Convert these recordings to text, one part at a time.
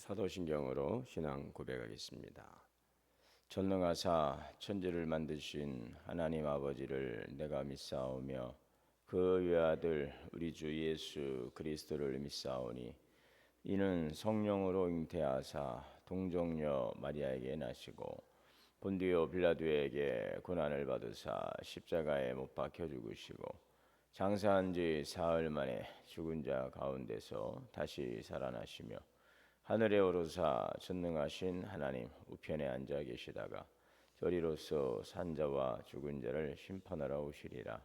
사도신경으로 신앙 고백하겠습니다. 전능하사 천지를 만드신 하나님 아버지를 내가 믿사오며 그 외아들 우리 주 예수 그리스도를 믿사오니 이는 성령으로 잉태하사 동정녀 마리아에게 나시고 본디오 빌라도에게 고난을 받으사 십자가에 못 박혀 죽으시고 장사한 지 사흘 만에 죽은 자 가운데서 다시 살아나시며 하늘에 오르사 전능하신 하나님 우편에 앉아 계시다가 저리로서 산자와 죽은 자를 심판하러 오시리라.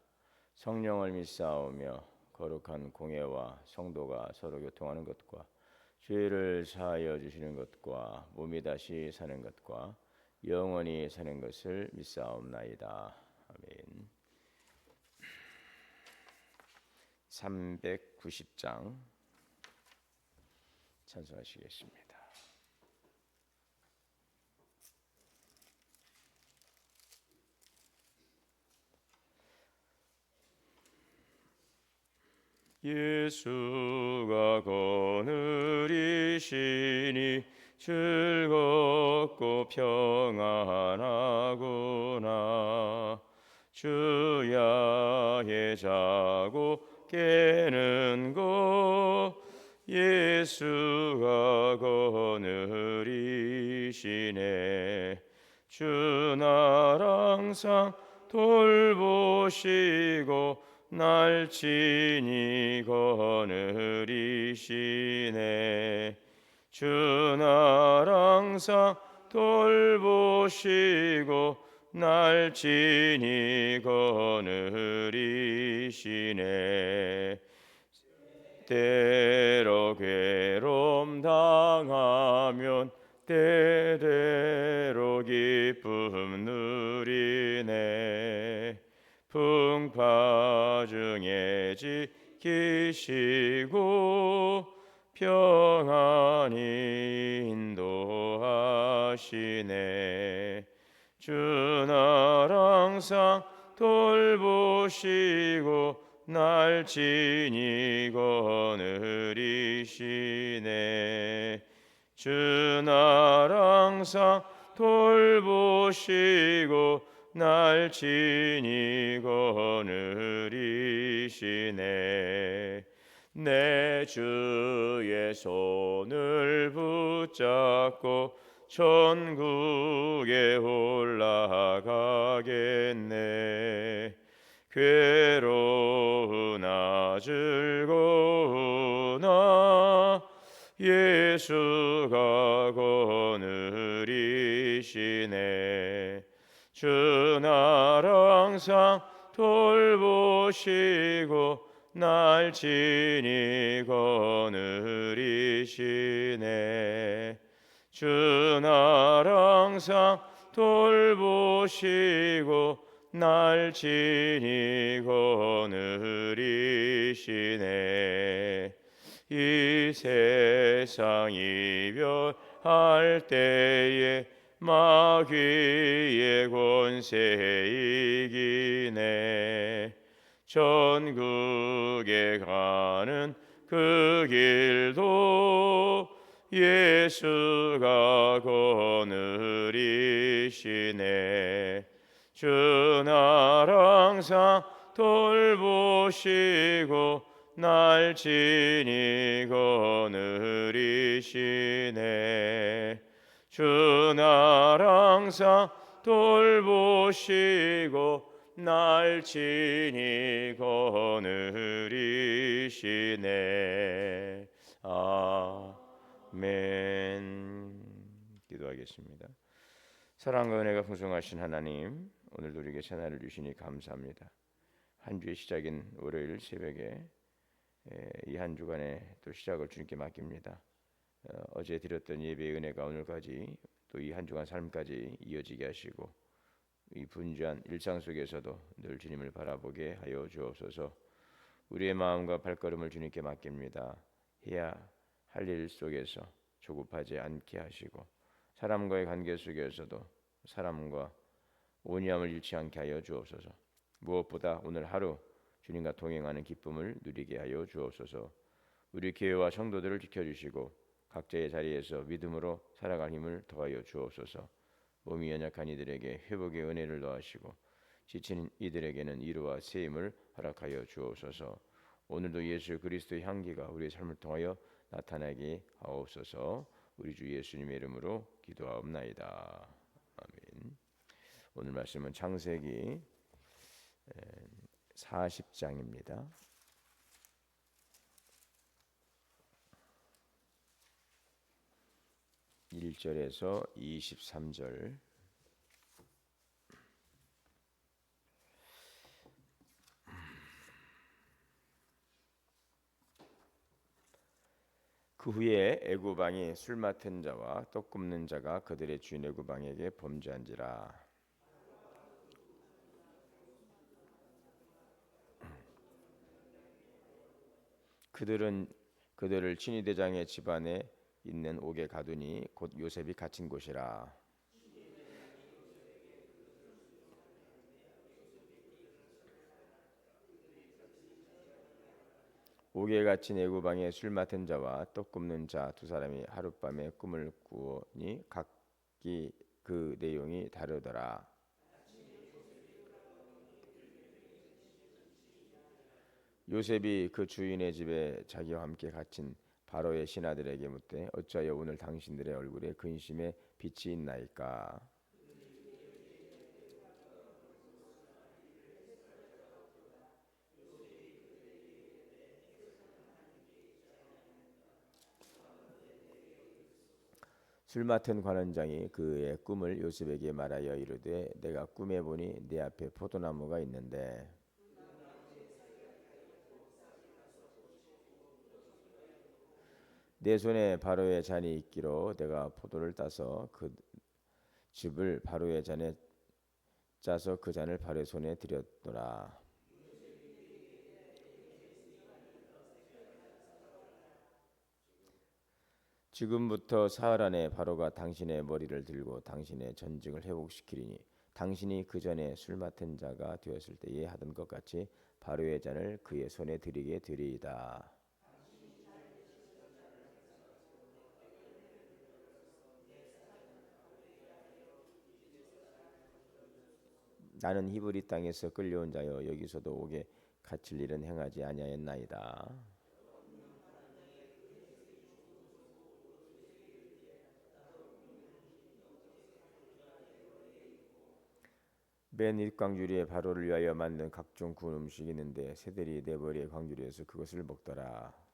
성령을 믿사오며 거룩한 공예와 성도가 서로 교통하는 것과 죄를 사하여 주시는 것과 몸이 다시 사는 것과 영원히 사는 것을 믿사옵나이다. 아멘. 390장 찬송하시겠습니다. 예수가 거느리시니 즐겁고 평안하구나. 주야에 자고 깨는 것 예수가 거느리시네. 주 날 항상 돌보시고 날 친히 거느리시네. 주 날 항상 돌보시고 날 친히 거느리시네. 때로 괴로움 당하면 때대로 기쁨 누리네. 풍파 중에 지키시고 평안히 인도하시네. 주 날 항상 돌보시고 날 친히 거느리시네. 주 날 항상 돌보시고 날 친히 거느리시네. 내 주의 손을 붙잡고 천국에 올라가겠네. 괴로우나 즐거우나 예수가 거느리시네. 주 날 항상 돌보시고 날 친히 거느리시네. 주 날 항상 돌보시고 날 친히 거느리시네. 이 세상 이별할 때에 마귀의 권세 이기네. 천국에 가는 그 길도 예수가 거느리시네. 주 날 항상 돌보시고 날 친히 거느리시네. 주 날 항상 돌보시고 날 친히 거느리시네. 아멘. 기도하겠습니다. 사랑과 은혜가 풍성하신 하나님, 오늘도 우리에게 새날을 주시니 감사합니다. 한 주의 시작인 월요일 새벽에 이 한 주간의 또 시작을 주님께 맡깁니다. 어제 드렸던 예배의 은혜가 오늘까지 또 이 한 주간 삶까지 이어지게 하시고 이 분주한 일상 속에서도 늘 주님을 바라보게 하여 주옵소서. 우리의 마음과 발걸음을 주님께 맡깁니다. 해야 할 일 속에서 조급하지 않게 하시고 사람과의 관계 속에서도 사람과 온유함을 잃지 않게 하여 주옵소서. 무엇보다 오늘 하루 주님과 동행하는 기쁨을 누리게 하여 주옵소서. 우리 교회와 성도들을 지켜주시고 각자의 자리에서 믿음으로 살아갈 힘을 더하여 주옵소서. 몸이 연약한 이들에게 회복의 은혜를 더하시고 지친 이들에게는 위로와 새 힘을 허락하여 주옵소서. 오늘도 예수 그리스도의 향기가 우리의 삶을 통하여 나타나게 하옵소서. 우리 주 예수님의 이름으로 기도하옵나이다. 아멘. 오늘 말씀은 창세기 40장입니다. 1절에서 23절. 그 후에 애굽 왕이 술 맡은 자와 떡 굽는 자가 그들의 주인 애굽 왕에게 범죄한지라. 그들은 그들을 친위대장의 집안에 있는 옥에 가두니 곧 요셉이 갇힌 곳이라. 옥에 갇힌 애굽 왕의 술 맡은 자와 떡 굽는 자 두 사람이 하룻밤에 꿈을 꾸니 각기 그 내용이 다르더라. 요셉이 그 주인의 집에 자기와 함께 갇힌 바로의 신하들에게 묻되 어찌하여 오늘 당신들의 얼굴에 근심의 빛이 있나이까? 술 맡은 관원장이 그의 꿈을 요셉에게 말하여 이르되 내가 꿈에 보니 내 앞에 포도나무가 있는데 내 손에 바로의 잔이 있기로 내가 포도를 따서 그 즙을 바로의 잔에 짜서 그 잔을 바로의 손에 드렸노라. 지금부터 사흘 안에 바로가 당신의 머리를 들고 당신의 전직을 회복시키리니 당신이 그 전에 술 맡은 자가 되었을 때에 하던 것 같이 바로의 잔을 그의 손에 드리게 되리이다. 나는 히브리 땅에서 끌려온 자여 여기서도 옥에 갇힐 일은 행하지 아니하였나이다. 맨 윗광주리에 바로를 위하여 만든 각종 구운 음식이 있는데 새들이 내 머리에 광주리에서 그것을 먹더라.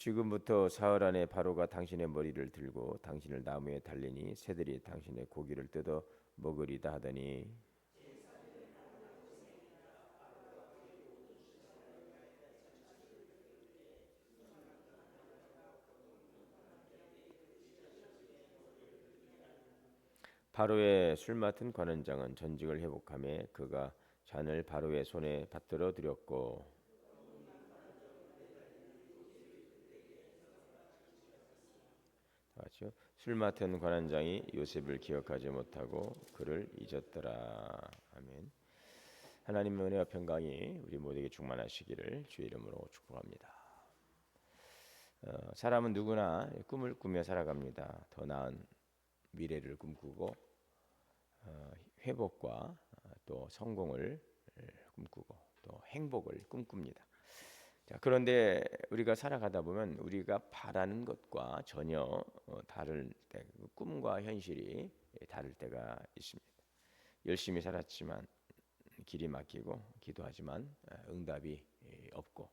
지금부터 사흘 안에 바로가 당신의 머리를 들고 당신을 나무에 달리니 새들이 당신의 고기를 뜯어 먹으리다 하더니 바로의 술 맡은 관원장은 전직을 회복하며 그가 잔을 바로의 손에 받들어 드렸고 맞죠? 술 맡은 관원장이 요셉을 기억하지 못하고 그를 잊었더라. 아멘. 하나님의 은혜와 평강이 우리 모두에게 충만하시기를 주의 이름으로 축복합니다. 사람은 누구나 꿈을 꾸며 살아갑니다. 더 나은 미래를 꿈꾸고 회복과 또 성공을 꿈꾸고 또 행복을 꿈꿉니다. 자, 그런데 우리가 살아가다 보면 우리가 바라는 것과 전혀 다를 때, 꿈과 현실이 다를 때가 있습니다. 열심히 살았지만 길이 막히고 기도하지만 응답이 없고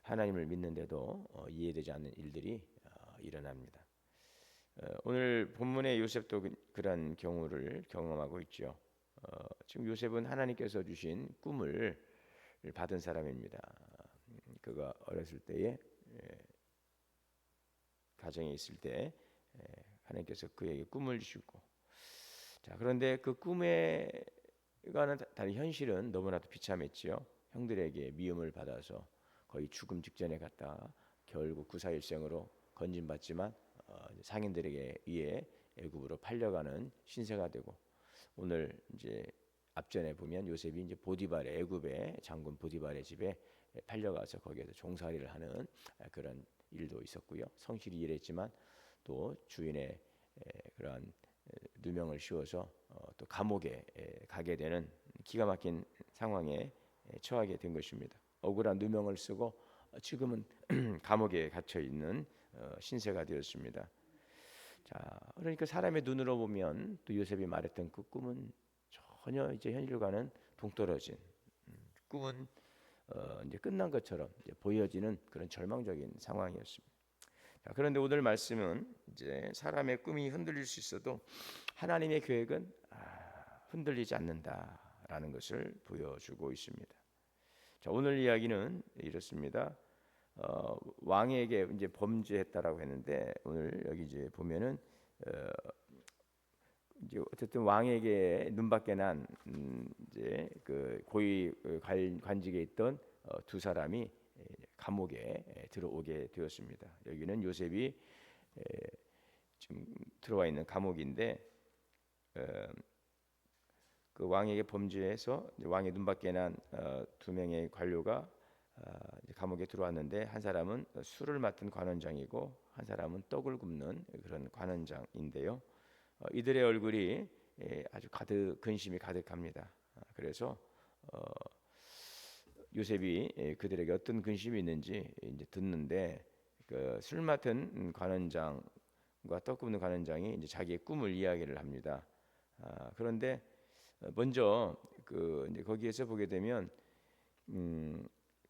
하나님을 믿는데도 이해되지 않는 일들이 일어납니다. 오늘 본문의 요셉도 그런 경우를 경험하고 있죠. 지금 요셉은 하나님께서 주신 꿈을 받은 사람입니다. 그가 어렸을 때에 가정에 있을 때 하나님께서 그에게 꿈을 주시고 자 그런데 그 꿈에과는 다른 현실은 너무나도 비참했지요. 형들에게 미움을 받아서 거의 죽음 직전에 갔다가 결국 구사일생으로 건진받지만 상인들에게 의해 애굽으로 팔려가는 신세가 되고 오늘 이제 앞전에 보면 요셉이 이제 보디발의 애굽의 장군 보디발의 집에 팔려가서 거기에서 종살이를 하는 그런 일도 있었고요. 성실히 일했지만 또 주인의 그러한 누명을 씌워서 또 감옥에 가게 되는 기가 막힌 상황에 처하게 된 것입니다. 억울한 누명을 쓰고 지금은 감옥에 갇혀 있는 신세가 되었습니다. 자, 그러니까 사람의 눈으로 보면 또 요셉이 말했던 그 꿈은 전혀 이제 현실과는 동떨어진 꿈은 이제 끝난 것처럼 이제 보여지는 그런 절망적인 상황이었습니다. 자, 그런데 오늘 말씀은 이제 사람의 꿈이 흔들릴 수 있어도 하나님의 계획은 흔들리지 않는다라는 것을 보여주고 있습니다. 자, 오늘 이야기는 이렇습니다. 왕에게 이제 범죄했다라고 했는데 오늘 여기 이제 보면은 이제 어쨌든 왕에게 눈밖에 난 이제 그 고위 관직에 있던 두 사람이 감옥에 들어오게 되었습니다. 여기는 요셉이 지금 들어와 있는 감옥인데 그 왕에게 범죄해서 왕의 눈밖에 난 두 명의 관료가 감옥에 들어왔는데 한 사람은 술을 맡은 관원장이고 한 사람은 떡을 굽는 그런 관원장인데요. 이들의 얼굴이 아주 가득 근심이 가득합니다. 그래서 요셉이 그들에게 어떤 근심이 있는지 이제 듣는데 그 술 맡은 관원장과 떡 굽는 관원장이 이제 자기의 꿈을 이야기를 합니다. 그런데 먼저 그 이제 거기에서 보게 되면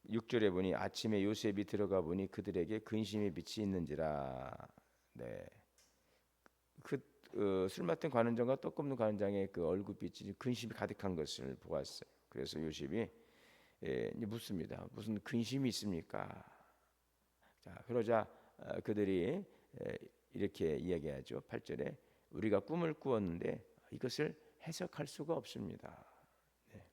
6절에 보니 아침에 요셉이 들어가 보니 그들에게 근심의 빛이 있는지라. 네. 술 맡은 관원장과 떡 굽는 관원장의 그 얼굴빛이 근심이 가득한 것을 보았어요. 그래서 요셉이 이제 묻습니다. 무슨 근심이 있습니까? 자, 그러자 그들이 이렇게 이야기하죠. 8절에 우리가 꿈을 꾸었는데 이것을 해석할 수가 없습니다. 네.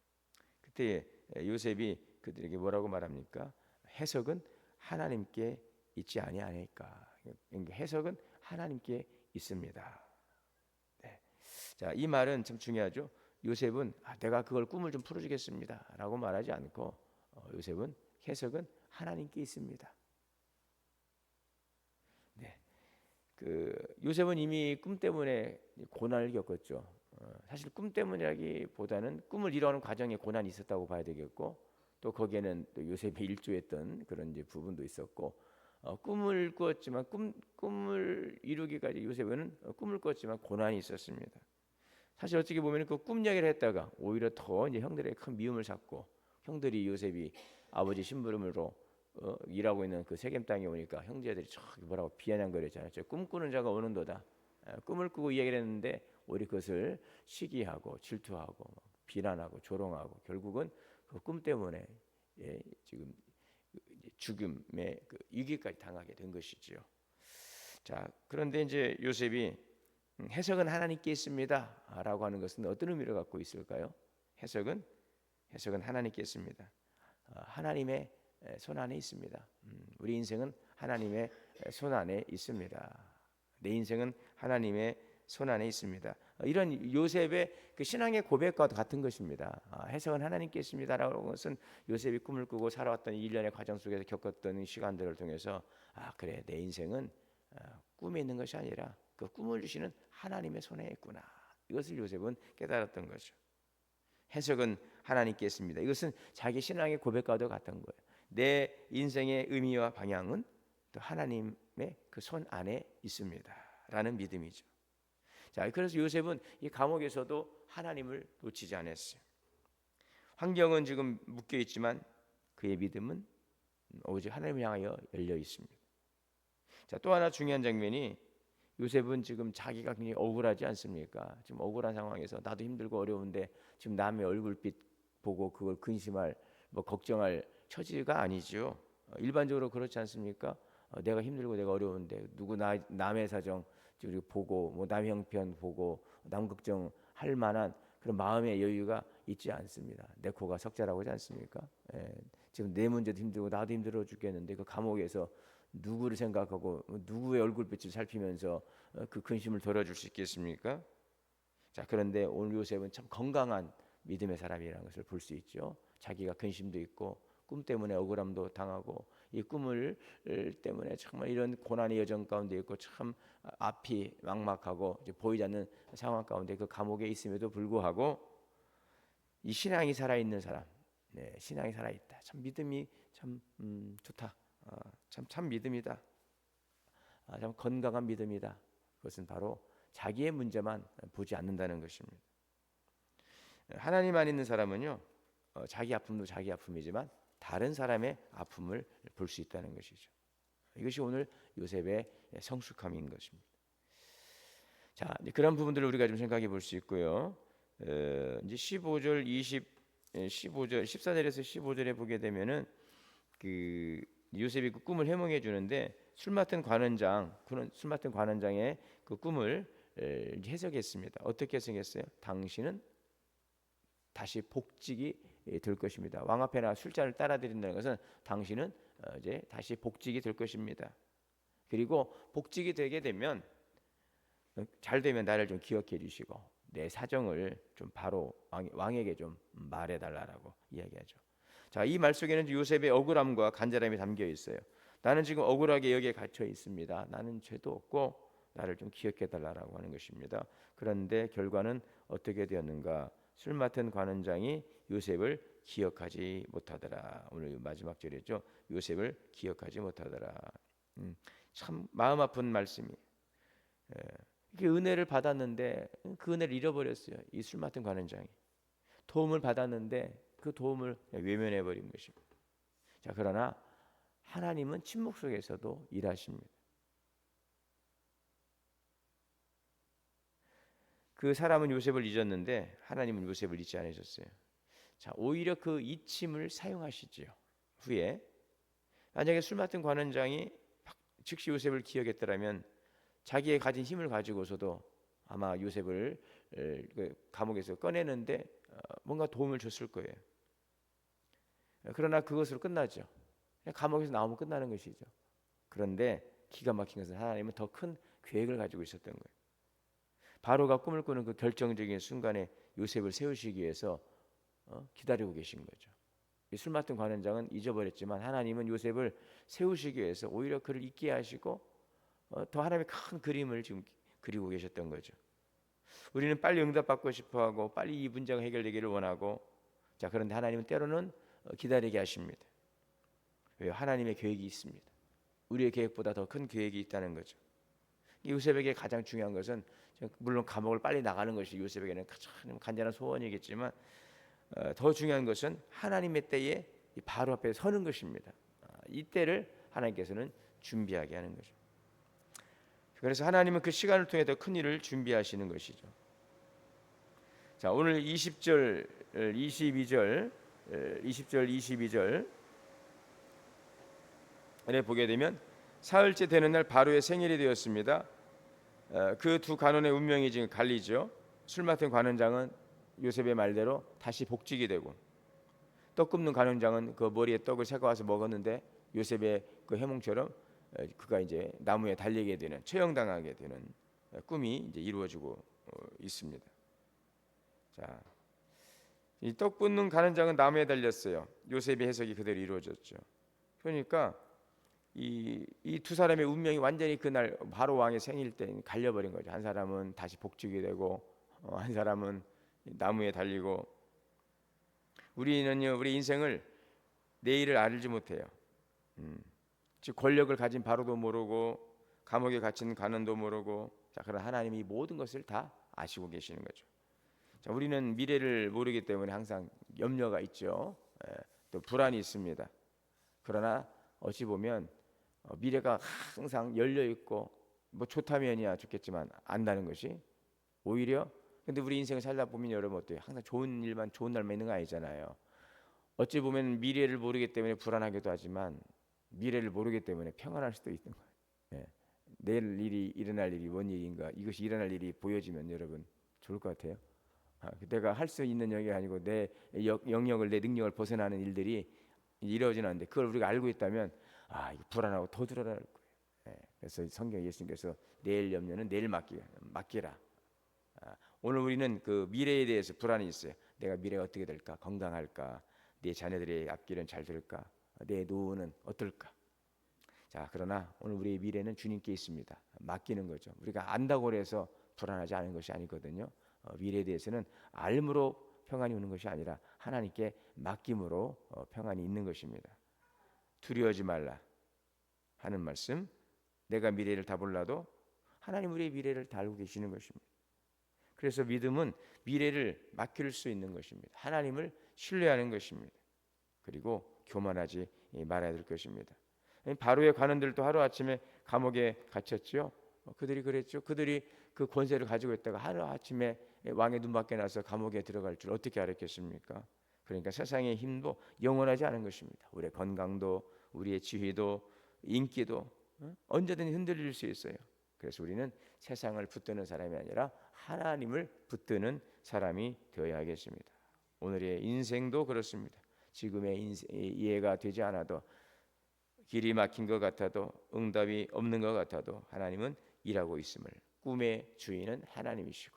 그때 요셉이 그들에게 뭐라고 말합니까? 해석은 하나님께 있지 아니하니까. 해석은 하나님께 있습니다. 네. 자, 이 말은 참 중요하죠. 요셉은 내가 그걸 꿈을 좀 풀어주겠습니다라고 말하지 않고 요셉은 해석은 하나님께 있습니다. 네. 그 요셉은 이미 꿈 때문에 고난을 겪었죠. 사실 꿈 때문이라기보다는 꿈을 이루는 과정에 고난이 있었다고 봐야 되겠고 또 거기에는 또 요셉이 일조했던 그런 이제 부분도 있었고 꿈을 꾸었지만 꿈을 이루기까지 요셉은 꿈을 꾸었지만 고난이 있었습니다. 사실 어떻게 보면 그 꿈 이야기를 했다가 오히려 더 이제 형들에게 큰 미움을 샀고 형들이 요셉이 아버지 심부름으로 일하고 있는 그 세겜 땅에 오니까 형제들이 뭐라고 비아냥거렸잖아요. 꿈꾸는 자가 오는도다. 꿈을 꾸고 이야기를 했는데 오히려 그것을 시기하고 질투하고 비난하고 조롱하고 결국은 그 꿈 때문에 지금 죽음의 그 위기까지 당하게 된 것이지요. 자, 그런데 이제 요셉이 해석은 하나님께 있습니다라고 하는 것은 어떤 의미를 갖고 있을까요? 해석은 하나님께 있습니다. 하나님의 손 안에 있습니다. 우리 인생은 하나님의 손 안에 있습니다. 내 인생은 하나님의 손 안에 있습니다. 이런 요셉의 그 신앙의 고백과도 같은 것입니다. 해석은 하나님께 있습니다라고 하는 것은 요셉이 꿈을 꾸고 살아왔던 일련의 과정 속에서 겪었던 시간들을 통해서 그래 내 인생은 꿈에 있는 것이 아니라 그 꿈을 주시는 하나님의 손에 있구나. 이것을 요셉은 깨달았던 거죠. 해석은 하나님께 있습니다. 이것은 자기 신앙의 고백과도 같은 거예요. 내 인생의 의미와 방향은 또 하나님의 그 손 안에 있습니다라는 믿음이죠. 자, 그래서 요셉은 이 감옥에서도 하나님을 놓치지 않았어요. 환경은 지금 묶여 있지만 그의 믿음은 오직 하나님을 향하여 열려 있습니다. 자, 또 하나 중요한 장면이 요셉은 지금 자기가 굉장히 억울하지 않습니까? 지금 억울한 상황에서 나도 힘들고 어려운데 지금 남의 얼굴빛 보고 그걸 근심할 걱정할 처지가 아니죠. 일반적으로 그렇지 않습니까? 내가 힘들고 내가 어려운데 누구 남의 사정 보고 남 형편 보고 남 걱정 할 만한 그런 마음의 여유가 있지 않습니다. 내 코가 석자라고 하지 않습니까? 지금 내 문제도 힘들고 나도 힘들어 죽겠는데 그 감옥에서 누구를 생각하고 누구의 얼굴빛을 살피면서 그 근심을 덜어줄 수 있겠습니까? 자, 그런데 오늘 요셉은 참 건강한 믿음의 사람이라는 것을 볼 수 있죠. 자기가 근심도 있고 꿈 때문에 억울함도 당하고 이 꿈을 때문에 정말 이런 고난의 여정 가운데 있고 참 앞이 막막하고 이제 보이지 않는 상황 가운데 그 감옥에 있음에도 불구하고 이 신앙이 살아있는 사람, 네, 신앙이 살아있다. 참 믿음이 참 좋다. 참 믿음이다. 참 건강한 믿음이다. 그것은 바로 자기의 문제만 보지 않는다는 것입니다. 하나님 안 있는 사람은요, 자기 아픔도 자기 아픔이지만 다른 사람의 아픔을 볼 수 있다는 것이죠. 이것이 오늘 요셉의 성숙함인 것입니다. 자, 그런 부분들을 우리가 좀 생각해 볼 수 있고요. 이제 15절, 15절, 14절에서 15절에 보게 되면은 그 요셉이 그 꿈을 해몽해 주는데 술 맡은 관원장의 그 꿈을 해석했습니다. 어떻게 해석했어요? 당신은 다시 복직이 될 것입니다. 왕 앞에 나 술잔을 따라 드린다는 것은 당신은 이제 다시 복직이 될 것입니다. 그리고 복직이 되게 되면 잘 되면 나를 좀 기억해 주시고 내 사정을 좀 바로 왕에게 좀 말해 달라라고 이야기하죠. 자, 이 말 속에는 요셉의 억울함과 간절함이 담겨 있어요. 나는 지금 억울하게 여기에 갇혀 있습니다. 나는 죄도 없고 나를 좀 기억해 달라라고 하는 것입니다. 그런데 결과는 어떻게 되었는가? 술 맡은 관원장이 요셉을 기억하지 못하더라. 오늘 마지막 절이죠. 요셉을 기억하지 못하더라. 참 마음 아픈 말씀이. 이렇게 은혜를 받았는데 그 은혜를 잃어버렸어요. 이 술 맡은 관원장이 도움을 받았는데 그 도움을 외면해 버린 것입니다. 자, 그러나 하나님은 침묵 속에서도 일하십니다. 그 사람은 요셉을 잊었는데 하나님은 요셉을 잊지 않으셨어요. 자, 오히려 그 잊힘을 사용하시지요. 후에 만약에 술 맡은 관원장이 즉시 요셉을 기억했더라면 자기의 가진 힘을 가지고서도 아마 요셉을 감옥에서 꺼내는데 뭔가 도움을 줬을 거예요. 그러나 그것으로 끝나죠. 감옥에서 나오면 끝나는 것이죠. 그런데 기가 막힌 것은 하나님은 더 큰 계획을 가지고 있었던 거예요. 바로가 꿈을 꾸는 그 결정적인 순간에 요셉을 세우시기 위해서 기다리고 계신 거죠. 술 맡은 관원장은 잊어버렸지만 하나님은 요셉을 세우시기 위해서 오히려 그를 잊게 하시고 더 하나님의 큰 그림을 지금 그리고 계셨던 거죠. 우리는 빨리 응답받고 싶어하고 빨리 이 문제가 해결되기를 원하고, 자, 그런데 하나님은 때로는 기다리게 하십니다. 왜요? 하나님의 계획이 있습니다. 우리의 계획보다 더 큰 계획이 있다는 거죠. 요셉에게 가장 중요한 것은 물론 감옥을 빨리 나가는 것이 요셉에게는 가장 간절한 소원이겠지만 더 중요한 것은 하나님의 때에 바로 앞에 서는 것입니다. 이 때를 하나님께서는 준비하게 하는 거죠. 그래서 하나님은 그 시간을 통해 더 큰 일을 준비하시는 것이죠. 자, 오늘 20절, 22절, 22절에 보게 되면 사흘째 되는 날 바로의 생일이 되었습니다. 그 두 관원의 운명이 지금 갈리죠. 술 맡은 관원장은 요셉의 말대로 다시 복직이 되고, 떡 굽는 관원장은 그 머리에 떡을 새가 와서 먹었는데 요셉의 그 해몽처럼 그가 이제 나무에 달리게 되는, 처형당하게 되는 꿈이 이제 이루어지고 있습니다. 자, 이 떡 굽는 관원장은 나무에 달렸어요. 요셉의 해석이 그대로 이루어졌죠. 그러니까 이 두 사람의 운명이 완전히 그날 바로 왕의 생일 때 갈려버린 거죠. 한 사람은 다시 복직이 되고 한 사람은 나무에 달리고. 우리는요, 우리 인생을 내일을 알지 못해요. 즉 권력을 가진 바로도 모르고 감옥에 갇힌 관원도 모르고, 자, 그러나 하나님이 모든 것을 다 아시고 계시는 거죠. 자, 우리는 미래를 모르기 때문에 항상 염려가 있죠. 또 불안이 있습니다. 그러나 어찌 보면 미래가 항상 열려 있고 뭐 좋다면이야 좋겠지만 안다는 것이 오히려, 근데 우리 인생을 살다 보면 여러분 어때요? 항상 좋은 일만 좋은 날만 있는 거 아니잖아요. 어찌 보면 미래를 모르기 때문에 불안하기도 하지만 미래를 모르기 때문에 평안할 수도 있는 거예요. 예. 내일 일이 일어날 일이 뭔 일인가, 이것이 일어날 일이 보여지면 여러분 좋을 것 같아요. 내가 할 수 있는 영역이 아니고 내 영역을, 내 능력을 벗어나는 일들이 이루어지는 않는데 그걸 우리가 알고 있다면 이거 불안하고 더 불안할 거예요. 그래서 성경 예수님께서 내일 염려는 내일 맡기라. 오늘 우리는 그 미래에 대해서 불안이 있어요. 내가 미래가 어떻게 될까? 건강할까? 내 자녀들의 앞길은 잘 될까? 내 노후는 어떨까? 자, 그러나 오늘 우리의 미래는 주님께 있습니다. 맡기는 거죠. 우리가 안다고 해서 불안하지 않은 것이 아니거든요. 미래에 대해서는 알므로 평안이 오는 것이 아니라 하나님께 맡김으로 평안이 있는 것입니다. 두려워하지 말라 하는 말씀. 내가 미래를 다 몰라도 하나님 우리의 미래를 다 알고 계시는 것입니다. 그래서 믿음은 미래를 맡길 수 있는 것입니다. 하나님을 신뢰하는 것입니다. 그리고 교만하지 말아야 될 것입니다. 바로의 관원들도 하루아침에 감옥에 갇혔지요. 그들이 그랬죠. 그들이 그 권세를 가지고 있다가 하루아침에 왕의 눈밖에 나서 감옥에 들어갈 줄 어떻게 알았겠습니까? 그러니까 세상의 힘도 영원하지 않은 것입니다. 우리의 건강도 우리의 지위도 인기도 언제든 흔들릴 수 있어요. 그래서 우리는 세상을 붙드는 사람이 아니라 하나님을 붙드는 사람이 되어야 하겠습니다. 오늘의 인생도 그렇습니다. 지금의 이해가 되지 않아도 길이 막힌 것 같아도 응답이 없는 것 같아도 하나님은 일하고 있음을, 꿈의 주인은 하나님이시고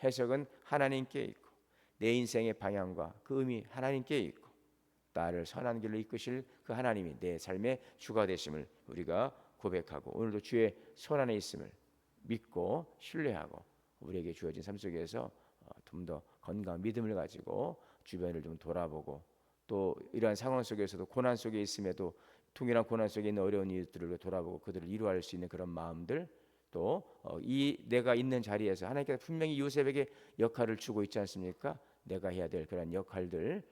해석은 하나님께 있고 내 인생의 방향과 그 의미 하나님께 있고 나를 선한 길로 이끄실 그 하나님이 내 삶의 주가 되심을 우리가 고백하고 오늘도 주의 손 안에 있음을 믿고 신뢰하고 우리에게 주어진 삶 속에서 좀 더 건강한 믿음을 가지고 주변을 좀 돌아보고 또 이러한 상황 속에서도 고난 속에 있음에도 동일한 고난 속에 있는 어려운 이들을 돌아보고 그들을 위로할 수 있는 그런 마음들 또 이 내가 있는 자리에서 하나님께서 분명히 요셉에게 역할을 주고 있지 않습니까? 내가 해야 될 그런 역할들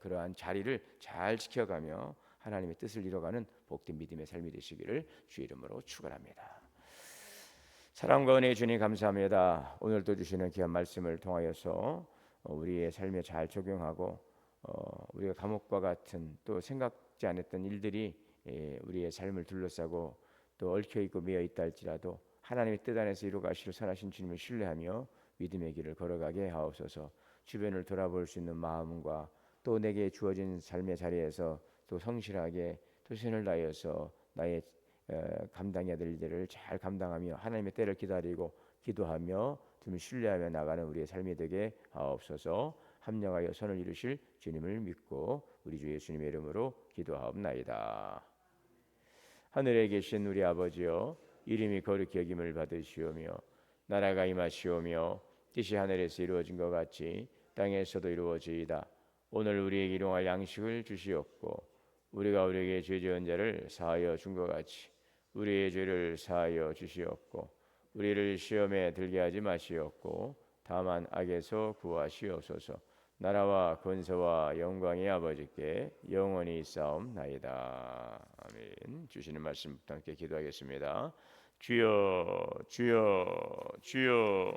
그러한 자리를 잘 지켜가며 하나님의 뜻을 이뤄가는 복된 믿음의 삶이 되시기를 주의 이름으로 축원합니다. 사랑과 은혜의 주님 감사합니다. 오늘도 주시는 귀한 말씀을 통하여서 우리의 삶에 잘 적용하고 우리가 감옥과 같은 또 생각지 않았던 일들이 우리의 삶을 둘러싸고 또 얽혀있고 매여있다 할지라도 하나님의 뜻 안에서 이루어가시려 선하신 주님을 신뢰하며 믿음의 길을 걸어가게 하옵소서. 주변을 돌아볼 수 있는 마음과 또 내게 주어진 삶의 자리에서 또 성실하게 또 신을 다하여서 나의 감당해야 될 일들을 잘 감당하며 하나님의 때를 기다리고 기도하며 주님을 신뢰하며 나가는 우리의 삶이 되게 하옵소서. 합력하여 선을 이루실 주님을 믿고 우리 주 예수님의 이름으로 기도하옵나이다. 하늘에 계신 우리 아버지여 이름이 거룩히 여김을 받으시오며 나라가 임하시오며 뜻이 하늘에서 이루어진 것 같이 땅에서도 이루어지이다. 오늘 우리에게 일용할 양식을 주시옵고 우리가 우리에게 죄 지은 자를 사하여 준 것 같이 우리의 죄를 사하여 주시옵고 우리를 시험에 들게 하지 마시옵고 다만 악에서 구하시옵소서. 나라와 권세와 영광의 아버지께 영원히 있사옵나이다. 아멘. 주시는 말씀부터 함께 기도하겠습니다. 주여 주여 주여.